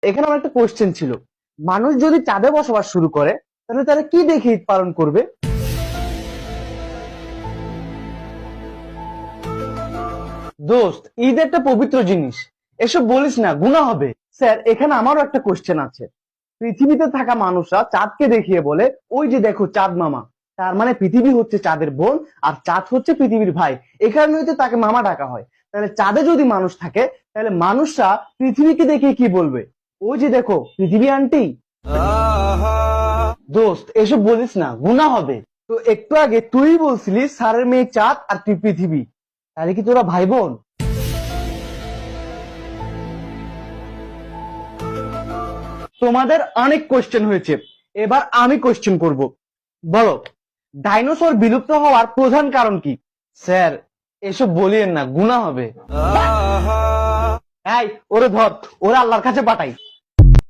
এখানে আমার একটা কোশ্চেন ছিল, মানুষ যদি চাঁদে বসবাস শুরু করে তাহলে তারা কি দেখে ঈদ পালন করবে? দোস্ত, ঈদ একটা পবিত্র জিনিস, এসব বলিস না, গুনাহ হবে। স্যার, এখানে আমারও একটা কোশ্চেন আছে। পৃথিবীতে থাকা মানুষরা চাঁদকে দেখিয়ে বলে, ওই যে দেখো চাঁদ মামা। তার মানে পৃথিবী হচ্ছে চাঁদের বোন, আর চাঁদ হচ্ছে পৃথিবীর ভাই। এই কারণেই তো তাকে মামা ডাকা হয়। তাহলে চাঁদে যদি মানুষ থাকে, তাহলে মানুষরা পৃথিবীকে দেখে কি বলবে? ওই যে দেখো পৃথিবী আন্টি। দোস্ত, এসব বলিস না, গুনাহ হবে। তো একটু আগে তুই বলছিলি স্যারের মেয়ে চাঁদ আর তুই পৃথিবী, তাহলে কি তোরা ভাই বোন? তোমাদের অনেক কোশ্চেন হয়েছে, এবার আমি কোশ্চেন করব। বলো, ডাইনোসর বিলুপ্ত হওয়ার প্রধান কারণ কি? স্যার, এসব বলিয়েন না, গুনাহ হবে। এই, ওরে ধর, ওরে আল্লাহর কাছে পাঠাই।